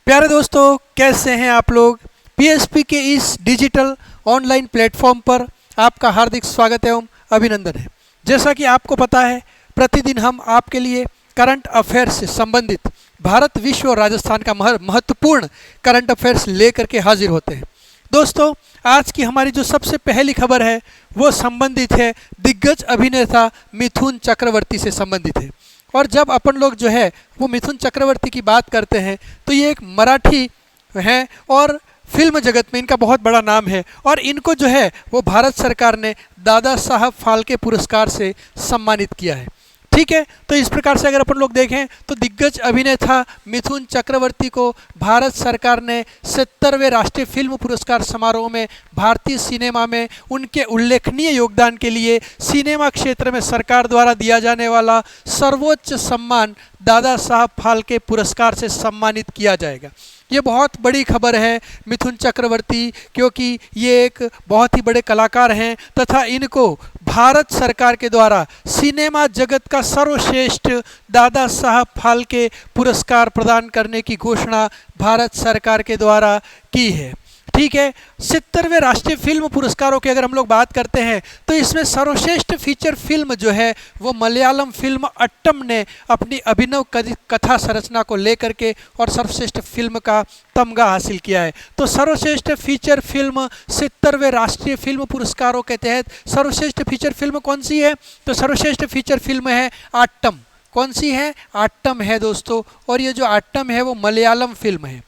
प्यारे दोस्तों, कैसे हैं आप लोग। पीएसपी के इस डिजिटल ऑनलाइन प्लेटफॉर्म पर आपका हार्दिक स्वागत एवं अभिनंदन है। जैसा कि आपको पता है, प्रतिदिन हम आपके लिए करंट अफेयर्स से संबंधित भारत, विश्व और राजस्थान का महत्वपूर्ण करंट अफेयर्स लेकर के हाजिर होते हैं। दोस्तों, आज की हमारी जो सबसे पहली खबर है वो संबंधित है दिग्गज अभिनेता मिथुन चक्रवर्ती से संबंधित है। और जब अपन लोग जो है वो मिथुन चक्रवर्ती की बात करते हैं तो ये एक मराठी हैं और फिल्म जगत में इनका बहुत बड़ा नाम है और इनको जो है वो भारत सरकार ने दादा साहब फाल्के पुरस्कार से सम्मानित किया है। ठीक है, तो इस प्रकार से अगर अपन लोग देखें तो दिग्गज अभिनेता मिथुन चक्रवर्ती को भारत सरकार ने 70वें राष्ट्रीय फिल्म पुरस्कार समारोह में भारतीय सिनेमा में उनके उल्लेखनीय योगदान के लिए सिनेमा क्षेत्र में सरकार द्वारा दिया जाने वाला सर्वोच्च सम्मान दादा साहब फाल्के पुरस्कार से सम्मानित किया जाएगा। ये बहुत बड़ी खबर है मिथुन चक्रवर्ती, क्योंकि ये एक बहुत ही बड़े कलाकार हैं तथा इनको भारत सरकार के द्वारा सिनेमा जगत का सर्वश्रेष्ठ दादा साहब फाल्के पुरस्कार प्रदान करने की घोषणा भारत सरकार के द्वारा की है। ठीक है, 70वें राष्ट्रीय फिल्म पुरस्कारों की अगर हम लोग बात करते हैं तो इसमें सर्वश्रेष्ठ फीचर फिल्म जो है वो मलयालम फिल्म अट्टम ने अपनी अभिनव कथा संरचना को लेकर के और सर्वश्रेष्ठ फिल्म का तमगा हासिल किया है। तो सर्वश्रेष्ठ फीचर फिल्म 70वें राष्ट्रीय फिल्म पुरस्कारों के तहत सर्वश्रेष्ठ फीचर फिल्म कौन सी है? तो सर्वश्रेष्ठ फीचर फिल्म है आट्टम। कौन सी है? आट्टम है दोस्तों। और ये जो आट्टम है वो मलयालम फिल्म है।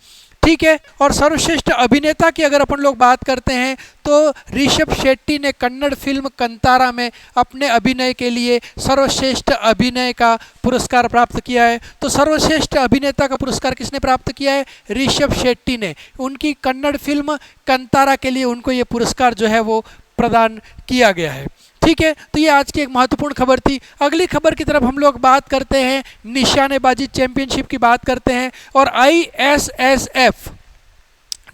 ठीक है, और सर्वश्रेष्ठ अभिनेता की अगर अपन लोग बात करते हैं तो ऋषभ शेट्टी ने कन्नड़ फिल्म कंतारा में अपने अभिनय के लिए सर्वश्रेष्ठ अभिनय का पुरस्कार प्राप्त किया है। तो सर्वश्रेष्ठ अभिनेता का पुरस्कार किसने प्राप्त किया है? ऋषभ शेट्टी ने। उनकी कन्नड़ फिल्म कंतारा के लिए उनको ये पुरस्कार जो है वो प्रदान किया गया है। ठीक है, तो ये आज की एक महत्वपूर्ण खबर थी। अगली खबर की तरफ हम लोग बात करते हैं, निशानेबाजी चैंपियनशिप की बात करते हैं और ISSF।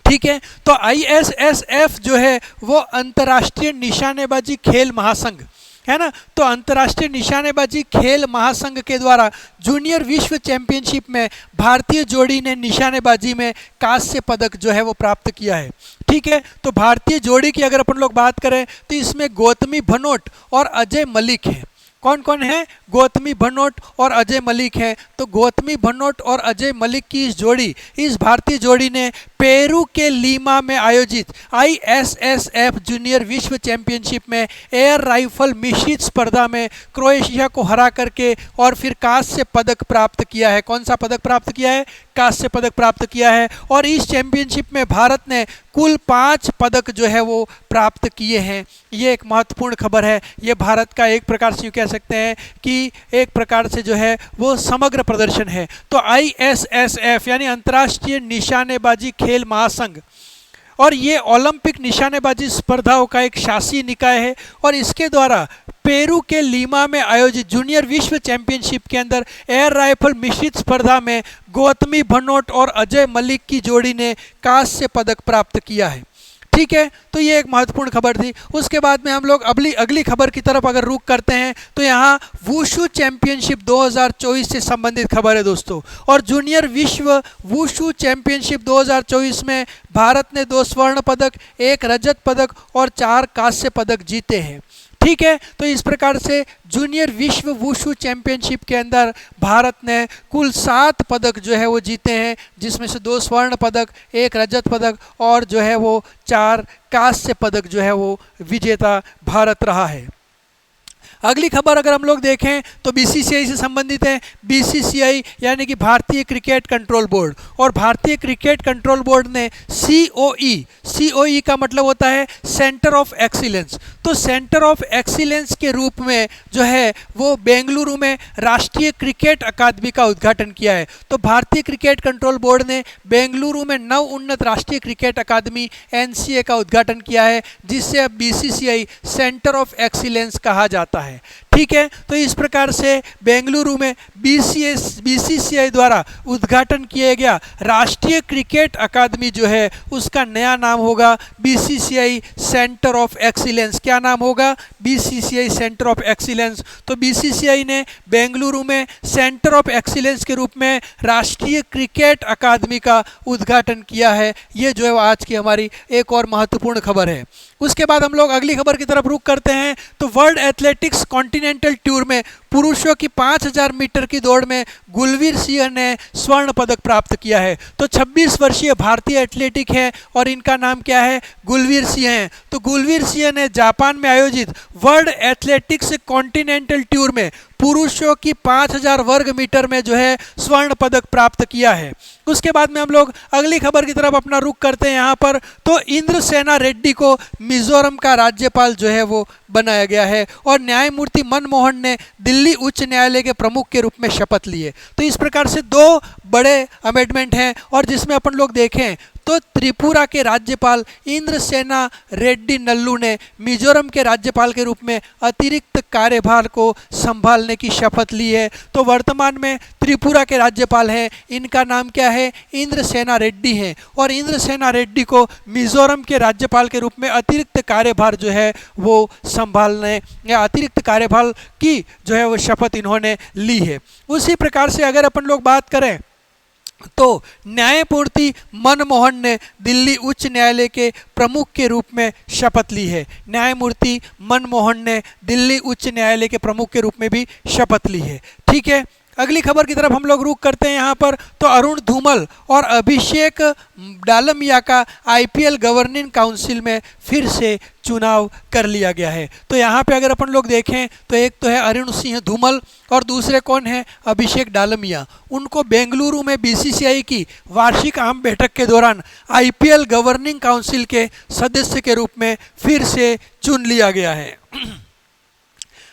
ठीक है, तो ISSF जो है वो अंतर्राष्ट्रीय निशानेबाजी खेल महासंघ है ना। तो अंतर्राष्ट्रीय निशानेबाजी खेल महासंघ के द्वारा जूनियर विश्व चैंपियनशिप में भारतीय जोड़ी ने निशानेबाजी में कांस्य पदक जो है वो प्राप्त किया है। ठीक है, तो भारतीय जोड़ी की अगर अपन लोग बात करें तो इसमें गौतमी भनोट और अजय मलिक हैं। कौन कौन है? गौतमी भनोट और अजय मलिक हैं। तो गौतमी भनोट और अजय मलिक की इस भारतीय जोड़ी ने पेरू के लीमा में आयोजित ISSF जूनियर विश्व चैंपियनशिप में एयर राइफल मिश्रित स्पर्धा में क्रोएशिया को हरा करके और फिर कांस्य पदक प्राप्त किया है। कौन सा पदक प्राप्त किया है? कांस्य पदक प्राप्त किया है। और इस चैंपियनशिप में भारत ने कुल 5 पदक जो है वो प्राप्त किए हैं। ये एक महत्वपूर्ण खबर है। ये भारत का एक प्रकार से कह सकते हैं कि एक प्रकार से जो है वो समग्र प्रदर्शन है। तो ISSF यानी अंतर्राष्ट्रीय निशानेबाजी खेल महासंघ, और ये ओलंपिक निशानेबाजी स्पर्धाओं का एक शासी निकाय है और इसके द्वारा पेरू के लीमा में आयोजित जूनियर विश्व चैंपियनशिप के अंदर एयर राइफल मिश्रित स्पर्धा में गौतमी भनोट और अजय मलिक की जोड़ी ने कांस्य पदक प्राप्त किया है। ठीक है, तो ये एक महत्वपूर्ण खबर थी। उसके बाद में हम लोग अगली खबर की तरफ अगर रुख करते हैं तो यहाँ वुशु चैंपियनशिप 2024 से संबंधित खबर है दोस्तों। और जूनियर विश्व वुशु चैंपियनशिप 2024 में भारत ने 2 स्वर्ण पदक, 1 रजत पदक और 4 कांस्य पदक जीते हैं। ठीक है, तो इस प्रकार से जूनियर विश्व वुशु चैंपियनशिप के अंदर भारत ने कुल 7 पदक जो है वो जीते हैं, जिसमें से 2 स्वर्ण पदक, 1 रजत पदक और जो है वो 4 कांस्य पदक जो है वो विजेता भारत रहा है। अगली खबर अगर हम लोग देखें तो BCCI से संबंधित है। BCCI यानी कि भारतीय क्रिकेट कंट्रोल बोर्ड, और भारतीय क्रिकेट कंट्रोल बोर्ड ने COE का मतलब होता है सेंटर ऑफ एक्सीलेंस। तो सेंटर ऑफ एक्सीलेंस के रूप में जो है वो बेंगलुरु में राष्ट्रीय क्रिकेट अकादमी का उद्घाटन किया है। तो भारतीय क्रिकेट कंट्रोल बोर्ड ने बेंगलुरु में नव उन्नत राष्ट्रीय क्रिकेट अकादमी NCA का उद्घाटन किया है, जिससे अब BCCI सेंटर ऑफ एक्सीलेंस कहा जाता है। ठीक है। तो इस प्रकार से बेंगलुरु में बीसीसीआई द्वारा उद्घाटन किया गया राष्ट्रीय क्रिकेट अकादमी जो है उसका नया नाम होगा बीसीसीआई सेंटर ऑफ एक्सीलेंस। क्या नाम होगा? BCCI centre of excellence. तो बीसीसीआई ने बेंगलुरु में सेंटर ऑफ एक्सीलेंस के रूप में राष्ट्रीय क्रिकेट अकादमी का उद्घाटन किया है। ये जो है आज की हमारी एक और महत्वपूर्ण खबर है। उसके बाद हम लोग अगली खबर की तरफ रुख करते हैं। तो वर्ल्ड एथलेटिक्स कॉन्टिनेंटल टूर में पुरुषों की 5000 मीटर की दौड़ में गुलवीर सिंह ने स्वर्ण पदक प्राप्त किया है। तो 26 वर्षीय भारतीय एथलेटिक है और इनका नाम क्या है? गुलवीर सिंह है। तो गुलवीर सिंह ने जापान में आयोजित वर्ल्ड एथलेटिक्स कॉन्टिनेंटल टूर में पुरुषों की 5000 वर्ग मीटर में जो है स्वर्ण पदक प्राप्त किया है। उसके बाद में हम लोग अगली खबर की तरफ अपना रुख करते हैं। यहाँ पर तो इंद्रसेना रेड्डी को मिजोरम का राज्यपाल जो है वो बनाया गया है और न्यायमूर्ति मनमोहन ने दिल्ली उच्च न्यायालय के प्रमुख के रूप में शपथ ली है। तो इस प्रकार से दो बड़े अमेंडमेंट हैं और जिसमें अपन लोग देखें तो त्रिपुरा के राज्यपाल इंद्रसेना रेड्डी नल्लू ने मिजोरम के राज्यपाल के रूप में अतिरिक्त कार्यभार को संभालने की शपथ ली है। तो वर्तमान में त्रिपुरा के राज्यपाल हैं, इनका नाम क्या है? इंद्रसेना रेड्डी हैं और इंद्रसेना रेड्डी को मिजोरम के राज्यपाल के रूप में अतिरिक्त कार्यभार जो है वो संभालने या अतिरिक्त कार्यभार की जो है वो शपथ इन्होंने ली है। उसी प्रकार से अगर अपन लोग बात करें तो न्यायमूर्ति मनमोहन ने दिल्ली उच्च न्यायालय के प्रमुख के रूप में शपथ ली है। न्यायमूर्ति मनमोहन ने दिल्ली उच्च न्यायालय के प्रमुख के रूप में भी शपथ ली है। ठीक है। अगली खबर की तरफ हम लोग रुख करते हैं। यहाँ पर तो अरुण धूमल और अभिषेक डालमिया का आईपीएल गवर्निंग काउंसिल में फिर से चुनाव कर लिया गया है। तो यहाँ पे अगर अपन लोग देखें तो एक तो है अरुण सिंह धूमल और दूसरे कौन है? अभिषेक डालमिया। उनको बेंगलुरु में बीसीसीआई की वार्षिक आम बैठक के दौरान आईपीएल गवर्निंग काउंसिल के सदस्य के रूप में फिर से चुन लिया गया है।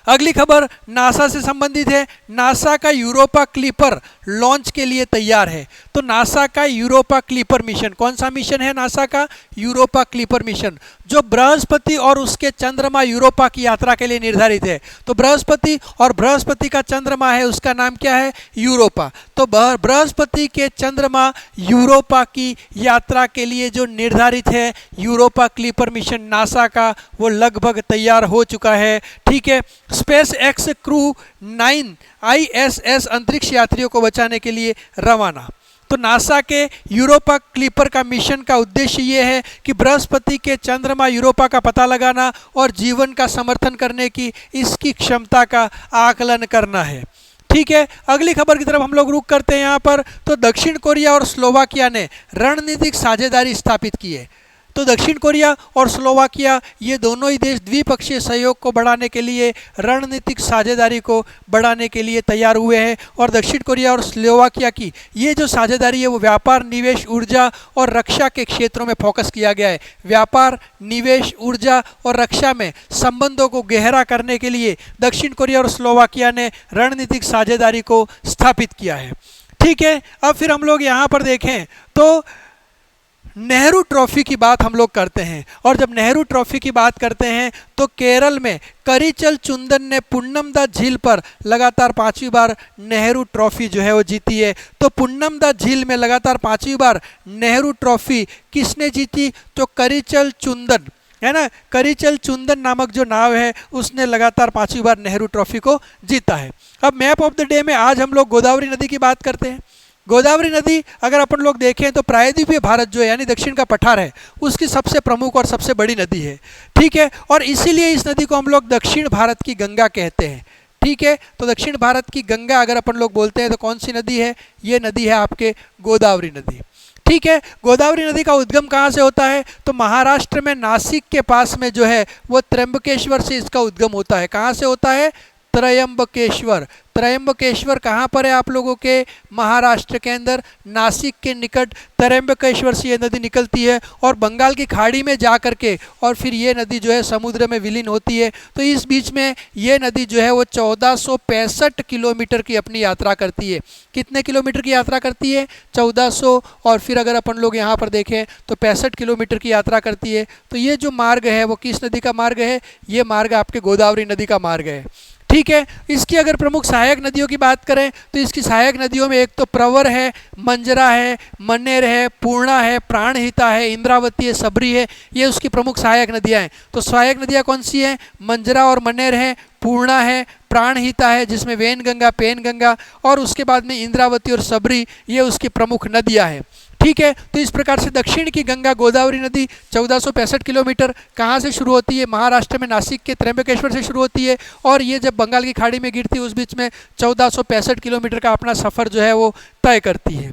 अगली खबर नासा से संबंधित है। नासा का यूरोपा क्लिपर लॉन्च के लिए तैयार है। तो नासा का यूरोपा क्लिपर मिशन, कौन सा मिशन है? नासा का यूरोपा क्लिपर मिशन, जो बृहस्पति और उसके चंद्रमा यूरोपा की यात्रा के लिए निर्धारित है। तो बृहस्पति और बृहस्पति का चंद्रमा है, उसका नाम क्या है? यूरोपा। तो बृहस्पति के चंद्रमा यूरोपा की यात्रा के लिए जो निर्धारित है यूरोपा क्लिपर मिशन नासा का, वो लगभग तैयार हो चुका है। ठीक है। स्पेस एक्स क्रू 9 ISS अंतरिक्ष यात्रियों को बचाने के लिए रवाना। तो नासा के यूरोपा क्लिपर का मिशन का उद्देश्य ये है कि बृहस्पति के चंद्रमा यूरोपा का पता लगाना और जीवन का समर्थन करने की इसकी क्षमता का आकलन करना है। ठीक है। अगली खबर की तरफ हम लोग रुख करते हैं। यहाँ पर तो दक्षिण कोरिया और स्लोवाकिया ने रणनीतिक साझेदारी स्थापित की है। तो दक्षिण कोरिया और स्लोवाकिया ये दोनों ही देश द्विपक्षीय सहयोग को बढ़ाने के लिए, रणनीतिक साझेदारी को बढ़ाने के लिए तैयार हुए हैं। और दक्षिण कोरिया और स्लोवाकिया की ये जो साझेदारी है वो व्यापार, निवेश, ऊर्जा और रक्षा के क्षेत्रों में फोकस किया गया है। व्यापार, निवेश, ऊर्जा और रक्षा में संबंधों को गहरा करने के लिए दक्षिण कोरिया और स्लोवाकिया ने रणनीतिक साझेदारी को स्थापित किया है। ठीक है। अब फिर हम लोग यहाँ पर देखें तो नेहरू ट्रॉफी की बात हम लोग करते हैं। और जब नेहरू ट्रॉफी की बात करते हैं तो केरल में करिचल चुंदन ने पुन्नमदा झील पर लगातार 5वीं बार नेहरू ट्रॉफी जो है वो जीती है। तो पुन्नमदा झील में लगातार 5वीं बार नेहरू ट्रॉफी किसने जीती? तो करिचल चुंदन, है ना, करिचल चुंदन नामक जो नाव है उसने लगातार 5वीं बार नेहरू ट्रॉफी को जीता है। अब मैप ऑफ द डे में आज हम लोग गोदावरी नदी की बात करते हैं। गोदावरी नदी अगर अपन लोग देखें तो प्रायद्वीपीय भारत जो है यानी दक्षिण का पठार है उसकी सबसे प्रमुख और सबसे बड़ी नदी है। ठीक है। और इसीलिए इस नदी को हम लोग दक्षिण भारत की गंगा कहते हैं। ठीक है। तो दक्षिण भारत की गंगा अगर अपन लोग बोलते हैं तो कौन सी नदी है? ये नदी है आपके गोदावरी नदी। ठीक है। गोदावरी नदी का उद्गम कहाँ से होता है? तो महाराष्ट्र में नासिक के पास में जो है वो त्र्यंबकेश्वर से इसका उद्गम होता है। कहाँ से होता है? त्रयंबकेश्वर। त्रयंबकेश्वर कहाँ पर है आप लोगों के? महाराष्ट्र के अंदर नासिक के निकट त्र्यंबकेश्वर से ये नदी निकलती है और बंगाल की खाड़ी में जा कर के और फिर ये नदी जो है समुद्र में विलीन होती है। तो इस बीच में ये नदी जो है वो 1465 किलोमीटर की अपनी यात्रा करती है। कितने किलोमीटर की यात्रा करती है? 1400। और फिर अगर अपन लोग यहाँ पर देखें तो 65 किलोमीटर की यात्रा करती है। तो ये जो मार्ग है वो किस नदी का मार्ग है? ये मार्ग आपके गोदावरी नदी का मार्ग है। ठीक है। इसकी अगर प्रमुख सहायक नदियों की बात करें तो इसकी सहायक नदियों में एक तो प्रवर है, मंजरा है, मन्नेर है, पूर्णा है, प्राणहिता है, इंद्रावती है, सबरी है, ये उसकी प्रमुख सहायक नदियां हैं। तो सहायक नदियां कौन सी हैं? मंजरा और मन्नेर है, पूर्णा है, प्राणहिता है जिसमें वेनगंगा, पेनगंगा, और उसके बाद में इंद्रावती और सबरी, ये उसकी प्रमुख नदियां हैं। ठीक है। तो इस प्रकार से दक्षिण की गंगा गोदावरी नदी 1465 किलोमीटर कहाँ से शुरू होती है? महाराष्ट्र में नासिक के त्र्यंबकेश्वर से शुरू होती है, और ये जब बंगाल की खाड़ी में गिरती है उस बीच में 1465 किलोमीटर का अपना सफ़र जो है वो तय करती है।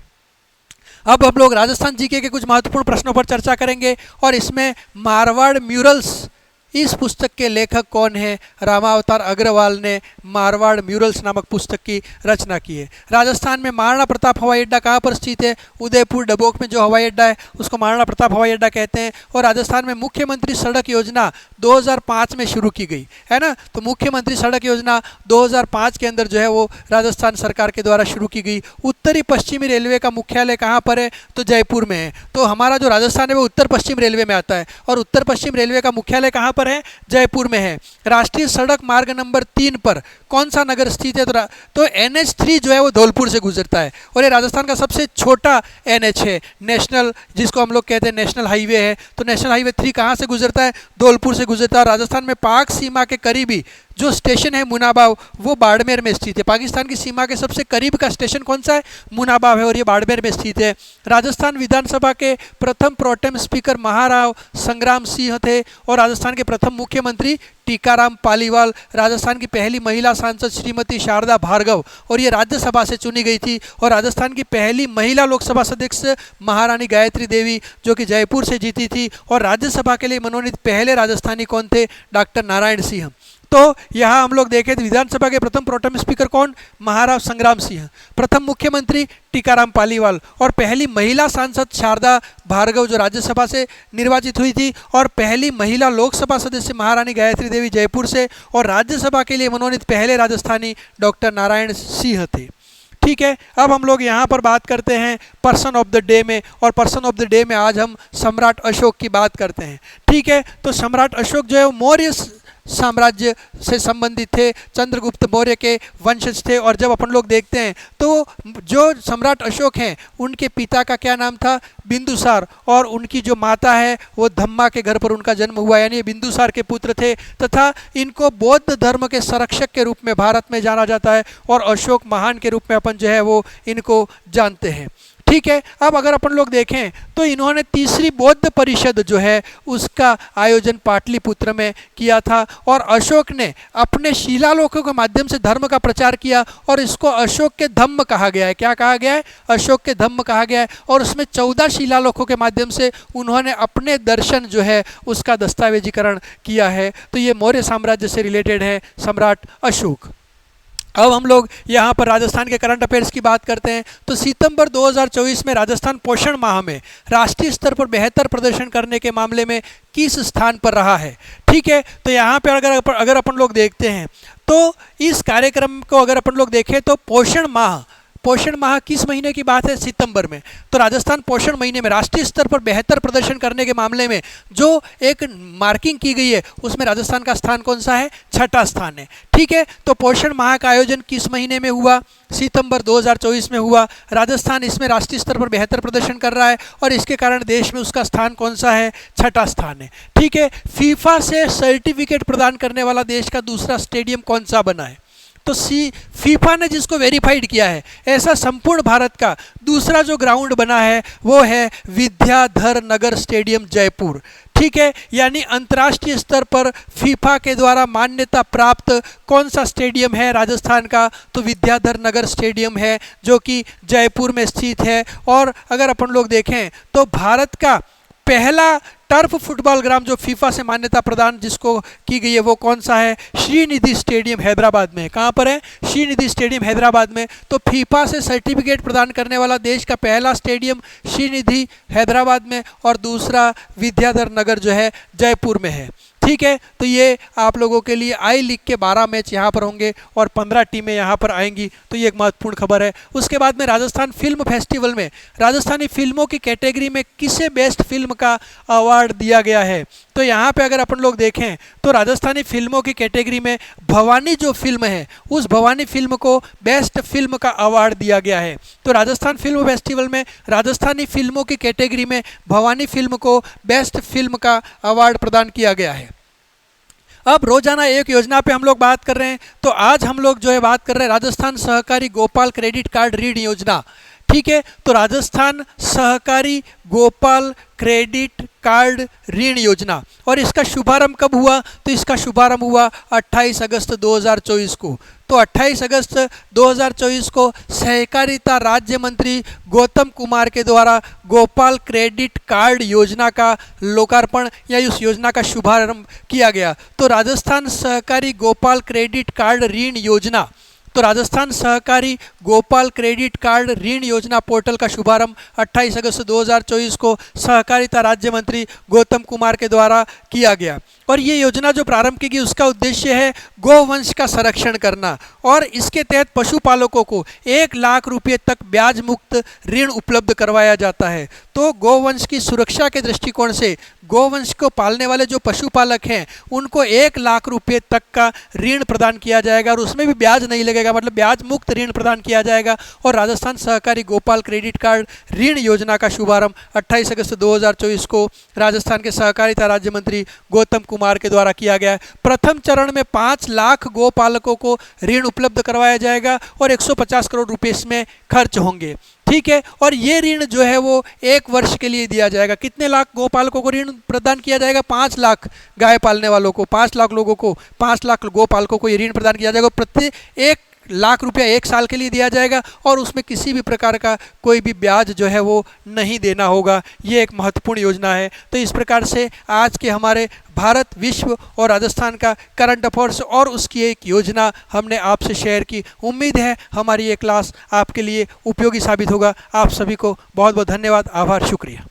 अब हम लोग राजस्थान जीके के कुछ महत्वपूर्ण प्रश्नों पर चर्चा करेंगे, और इसमें मारवाड़ म्यूरल्स, इस पुस्तक के लेखक कौन है? रामावतार अग्रवाल ने मारवाड़ म्यूरल्स नामक पुस्तक की रचना की है। राजस्थान में महाराणा प्रताप हवाई अड्डा कहाँ पर स्थित है? उदयपुर डबोक में जो हवाई अड्डा है उसको महाराणा प्रताप हवाई अड्डा कहते हैं। और राजस्थान में मुख्यमंत्री सड़क योजना 2005 में शुरू की गई है ना। तो मुख्यमंत्री सड़क योजना 2005 के अंदर जो है वो राजस्थान सरकार के द्वारा शुरू की गई। उत्तरी पश्चिमी रेलवे का मुख्यालय कहाँ पर है? तो जयपुर में है। तो हमारा जो राजस्थान है वो उत्तर पश्चिम रेलवे में आता है, और उत्तर पश्चिम रेलवे का मुख्यालय कहाँ पर है? जयपुर में है। राष्ट्रीय सड़क मार्ग नंबर 3 पर कौन सा नगर स्थित है? तो NH3 जो है वो धौलपुर से गुजरता है, और ये राजस्थान का सबसे छोटा NH है, नेशनल, जिसको हम लोग कहते हैं नेशनल हाईवे है। तो नेशनल हाईवे 3 कहाँ से गुजरता है? धौलपुर से गुजरता है। राजस्थान में पाक सीमा के करीबी जो स्टेशन है मुनाबाव, वो बाड़मेर में स्थित है। पाकिस्तान की सीमा के सबसे करीब का स्टेशन कौन सा है? मुनाबाव है, और ये बाड़मेर में स्थित है। राजस्थान विधानसभा के प्रथम प्रोटेम स्पीकर महाराव संग्राम सिंह थे, और राजस्थान के प्रथम मुख्यमंत्री टीकाराम पालीवाल। राजस्थान की पहली महिला सांसद श्रीमती शारदा भार्गव, और ये राज्यसभा से चुनी गई थी। और राजस्थान की पहली महिला लोकसभा सदस्य महारानी गायत्री देवी, जो कि जयपुर से जीती थी। और राज्यसभा के लिए मनोनीत पहले राजस्थानी कौन थे? डॉक्टर नारायण सिंह। तो यहाँ हम लोग देखें तो विधानसभा के प्रथम प्रोटेम स्पीकर कौन? महाराव संग्राम सिंह। प्रथम मुख्यमंत्री टीकाराम पालीवाल, और पहली महिला सांसद शारदा भार्गव जो राज्यसभा से निर्वाचित हुई थी। और पहली महिला लोकसभा सदस्य महारानी गायत्री देवी जयपुर से, और राज्यसभा के लिए मनोनीत पहले राजस्थानी डॉक्टर नारायण सिंह थे। ठीक है। अब हम लोग यहाँ पर बात करते हैं पर्सन ऑफ द डे में, और पर्सन ऑफ द डे में आज हम सम्राट अशोक की बात करते हैं। ठीक है। तो सम्राट अशोक जो है वो मौर्य साम्राज्य से संबंधित थे, चंद्रगुप्त मौर्य के वंशज थे। और जब अपन लोग देखते हैं तो जो सम्राट अशोक हैं उनके पिता का क्या नाम था? बिंदुसार, और उनकी जो माता है वो धम्मा के घर पर उनका जन्म हुआ, यानी ये बिंदुसार के पुत्र थे। तथा इनको बौद्ध धर्म के संरक्षक के रूप में भारत में जाना जाता है, और अशोक महान के रूप में अपन जो है वो इनको जानते हैं। ठीक है। अब अगर अपन लोग देखें तो इन्होंने तीसरी बौद्ध परिषद जो है उसका आयोजन पाटलिपुत्र में किया था, और अशोक ने अपने शिलालेखों के माध्यम से धर्म का प्रचार किया, और इसको अशोक के धम्म कहा गया है। क्या कहा गया है? अशोक के धम्म कहा गया है। और उसमें 14 शिलालेखों के माध्यम से उन्होंने अपने दर्शन जो है उसका दस्तावेजीकरण किया है। तो ये मौर्य साम्राज्य से रिलेटेड है सम्राट अशोक। अब हम लोग यहाँ पर राजस्थान के करंट अफेयर्स की बात करते हैं। तो सितंबर 2024 में राजस्थान पोषण माह में राष्ट्रीय स्तर पर बेहतर प्रदर्शन करने के मामले में किस स्थान पर रहा है? ठीक है। तो यहाँ पे अगर अपन लोग देखते हैं तो इस कार्यक्रम को अगर अपन लोग देखें तो पोषण माह किस महीने की बात है? सितंबर में। तो राजस्थान पोषण महीने में राष्ट्रीय स्तर पर बेहतर प्रदर्शन करने के मामले में जो एक मार्किंग की गई है उसमें राजस्थान का स्थान कौन सा है? 6ठा स्थान है। ठीक है। तो पोषण माह का आयोजन किस महीने में हुआ? सितंबर 2024 में हुआ। राजस्थान इसमें राष्ट्रीय स्तर पर बेहतर प्रदर्शन कर रहा है, और इसके कारण देश में उसका स्थान कौन सा है? 6ठा स्थान है। ठीक है। फीफा से सर्टिफिकेट प्रदान करने वाला देश का दूसरा स्टेडियम कौन सा बना है? तो फीफा ने जिसको वेरीफाइड किया है, ऐसा संपूर्ण भारत का दूसरा जो ग्राउंड बना है वो है विद्याधर नगर स्टेडियम जयपुर। ठीक है। यानी अंतर्राष्ट्रीय स्तर पर फीफा के द्वारा मान्यता प्राप्त कौन सा स्टेडियम है राजस्थान का? तो विद्याधर नगर स्टेडियम है, जो कि जयपुर में स्थित है। और अगर अपन लोग देखें तो भारत का पहला टर्फ फुटबॉल ग्राउंड जो फीफा से मान्यता प्रदान जिसको की गई है वो कौन सा है? श्रीनिधि स्टेडियम हैदराबाद में। कहाँ पर है? श्रीनिधि स्टेडियम हैदराबाद में। तो फीफा से सर्टिफिकेट प्रदान करने वाला देश का पहला स्टेडियम श्रीनिधि हैदराबाद में, और दूसरा विद्याधर नगर जो है जयपुर में है। ठीक है, तो ये आप लोगों के लिए आई लीग के 12 मैच यहाँ पर होंगे और 15 टीमें यहाँ पर आएंगी, तो ये एक महत्वपूर्ण खबर है। उसके बाद में राजस्थान फिल्म फेस्टिवल में राजस्थानी फिल्मों की कैटेगरी में किसे बेस्ट फिल्म का अवार्ड दिया गया है, तो यहाँ पे अगर अपन लोग देखें तो राजस्थानी फिल्मों की कैटेगरी में भवानी जो फिल्म है उस भवानी फिल्म को बेस्ट फिल्म का अवार्ड दिया गया है। तो राजस्थान फिल्म फेस्टिवल में राजस्थानी फिल्मों की कैटेगरी में भवानी फिल्म को बेस्ट फिल्म का अवार्ड प्रदान किया गया है। अब रोजाना एक योजना पे हम लोग बात कर रहे हैं, तो आज हम लोग जो है बात कर रहे हैं राजस्थान सहकारी गोपाल क्रेडिट कार्ड ऋण योजना। ठीक है, तो राजस्थान सहकारी गोपाल क्रेडिट कार्ड ऋण योजना, और इसका शुभारंभ कब हुआ, तो इसका शुभारंभ हुआ 28 अगस्त 2024 को। तो 28 अगस्त 2024 को सहकारिता राज्य मंत्री गौतम कुमार के द्वारा गोपाल क्रेडिट कार्ड योजना का लोकार्पण या इस योजना का शुभारंभ किया गया। तो राजस्थान सहकारी गोपाल क्रेडिट कार्ड ऋण योजना, तो राजस्थान सहकारी गोपाल क्रेडिट कार्ड ऋण योजना पोर्टल का शुभारंभ 28 अगस्त 2024 को सहकारिता राज्य मंत्री गौतम कुमार के द्वारा किया गया। और ये योजना जो प्रारंभ की गई उसका उद्देश्य है गोवंश का संरक्षण करना, और इसके तहत पशुपालकों को 1 लाख रुपये तक ब्याज मुक्त ऋण उपलब्ध करवाया जाता है। तो गोवंश की सुरक्षा के दृष्टिकोण से गोवंश को पालने वाले जो पशुपालक हैं उनको 1 लाख रुपये तक का ऋण प्रदान किया जाएगा, और उसमें भी ब्याज नहीं लगेगा, मतलब ब्याज मुक्त ऋण प्रदान किया जाएगा। और राजस्थान सहकारी गोपाल क्रेडिट कार्ड ऋण योजना का शुभारंभ 28 अगस्त 2024 को राजस्थान के सहकारिता राज्य मंत्री गौतम कुमार के द्वारा किया गया है। प्रथम चरण में 5 लाख गोपालकों को ऋण उपलब्ध करवाया जाएगा और 150 करोड़ रुपए इसमें खर्च होंगे। ठीक है, और ये ऋण जो है वो 1 वर्ष के लिए दिया जाएगा। कितने लाख गोपालकों को ऋण प्रदान किया जाएगा, 5 लाख गाय पालने वालों को, 5 लाख लोगों को, 5 लाख गोपालकों को ये ऋण प्रदान किया जाएगा। प्रति 1 लाख रुपया 1 साल के लिए दिया जाएगा, और उसमें किसी भी प्रकार का कोई भी ब्याज जो है वो नहीं देना होगा। ये एक महत्वपूर्ण योजना है। तो इस प्रकार से आज के हमारे भारत, विश्व और राजस्थान का करंट अफेयर्स और उसकी एक योजना हमने आपसे शेयर की। उम्मीद है हमारी ये क्लास आपके लिए उपयोगी साबित होगा। आप सभी को बहुत बहुत धन्यवाद, आभार, शुक्रिया।